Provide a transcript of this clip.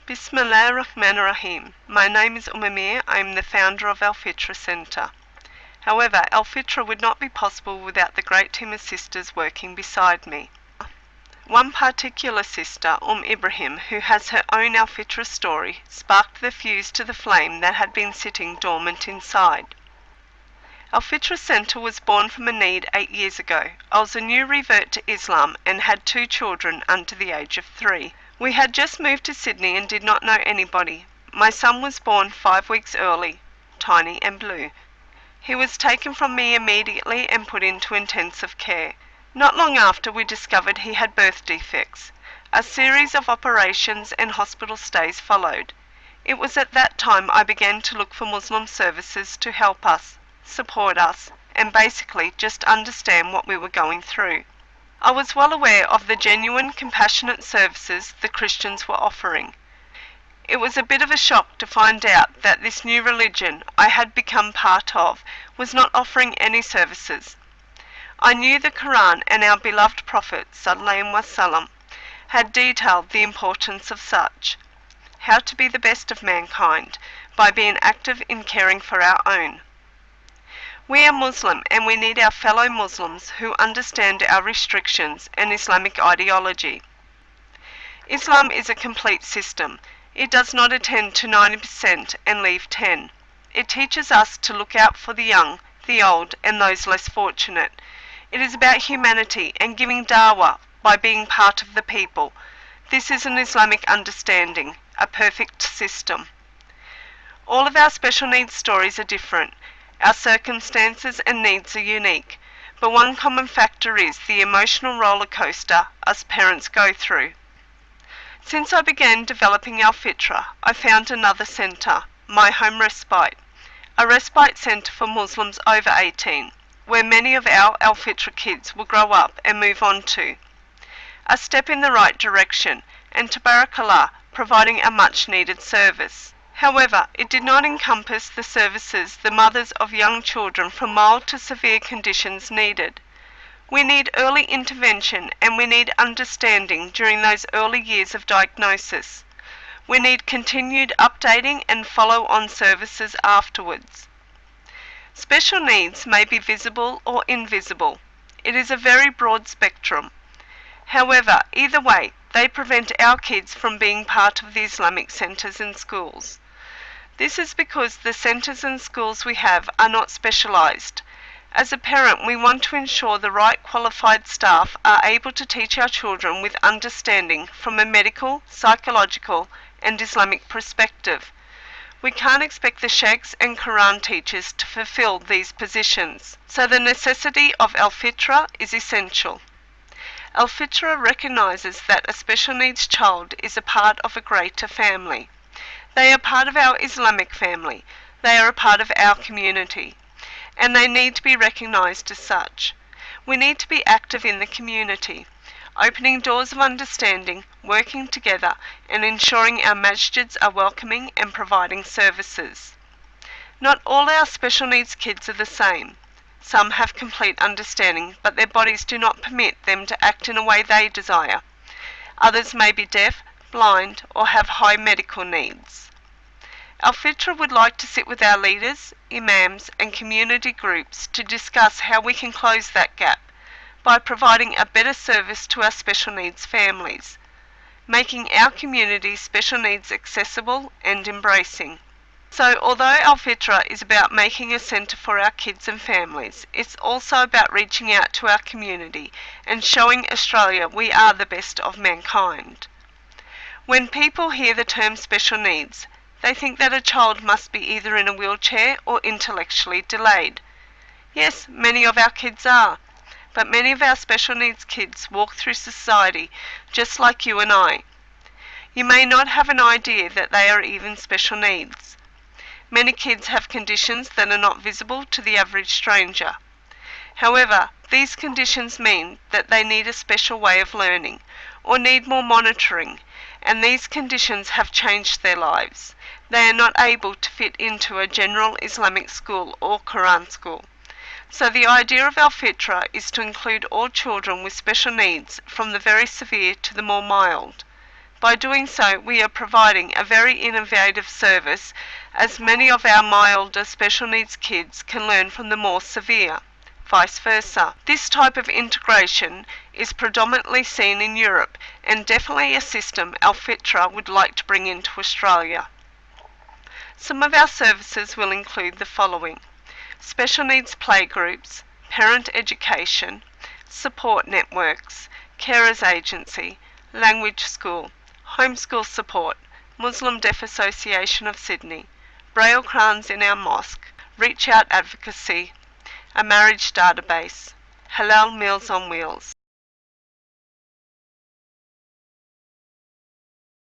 Bismillahirrahmanirrahim. My name is Amira. I am the founder of Al Fitra Centre. However, Al Fitra would not be possible without the great team of sisters working beside me. One particular sister, Ibrahim, who has her own Al Fitra story, sparked the fuse to the flame that had been sitting dormant inside. Al Fitra Centre was born from a need 8 years ago. I was a new revert to Islam and had 2 children under the age of 3. We had just moved to Sydney and did not know anybody. My son was born 5 weeks early, tiny and blue. He was taken from me immediately and put into intensive care. Not long after, we discovered he had birth defects. A series of operations and hospital stays followed. It was at that time I began to look for Muslim services to help us, support us, and basically just understand what we were going through. I was well aware of the genuine, compassionate services the Christians were offering. It was a bit of a shock to find out that this new religion I had become part of was not offering any services. I knew the Quran and our beloved Prophet ﷺ had detailed the importance of such, how to be the best of mankind by being active in caring for our own. We are Muslim and we need our fellow Muslims who understand our restrictions and Islamic ideology. Islam is a complete system. It does not attend to 90% and leave 10. It teaches us to look out for the young, the old, and those less fortunate. It is about humanity and giving dawah by being part of the people. This is an Islamic understanding, a perfect system. All of our special needs stories are different. Our circumstances and needs are unique, but one common factor is the emotional roller coaster us parents go through. Since I began developing Al Fitra, I found another centre, My Home Respite, a respite centre for Muslims over 18, where many of our Al Fitra kids will grow up and move on to. A step in the right direction, and tabarakallah, providing a much needed service. However, it did not encompass the services the mothers of young children from mild to severe conditions needed. We need early intervention and we need understanding during those early years of diagnosis. We need continued updating and follow-on services afterwards. Special needs may be visible or invisible. It is a very broad spectrum. However, either way, they prevent our kids from being part of the Islamic centres and schools. This is because the centres and schools we have are not specialised. As a parent, we want to ensure the right qualified staff are able to teach our children with understanding from a medical, psychological and Islamic perspective. We can't expect the sheikhs and Quran teachers to fulfil these positions, so the necessity of Al Fitra is essential. Al Fitra recognises that a special needs child is a part of a greater family. They are part of our Islamic family, they are a part of our community, and they need to be recognised as such. We need to be active in the community, opening doors of understanding, working together, and ensuring our masjids are welcoming and providing services. Not all our special needs kids are the same. Some have complete understanding, but their bodies do not permit them to act in a way they desire. Others may be deaf, blind, or have high medical needs. Al Fitra would like to sit with our leaders, imams and community groups to discuss how we can close that gap by providing a better service to our special needs families, making our community special needs accessible and embracing. So although Al Fitra is about making a centre for our kids and families, it's also about reaching out to our community and showing Australia we are the best of mankind. When people hear the term special needs, they think that a child must be either in a wheelchair or intellectually delayed. Yes, many of our kids are, but many of our special needs kids walk through society just like you and I. You may not have an idea that they are even special needs. Many kids have conditions that are not visible to the average stranger. However, these conditions mean that they need a special way of learning or need more monitoring, and these conditions have changed their lives. They are not able to fit into a general Islamic school or Quran school. So the idea of Al Fitra is to include all children with special needs from the very severe to the more mild. By doing so, we are providing a very innovative service, as many of our milder special needs kids can learn from the more severe, vice versa. This type of integration is predominantly seen in Europe and definitely a system Alfitra would like to bring into Australia. Some of our services will include the following: special needs playgroups, parent education, support networks, carers agency, language school, homeschool support, Muslim Deaf Association of Sydney, Braille crayons in our mosque, reach out advocacy, a marriage database, halal meals on wheels.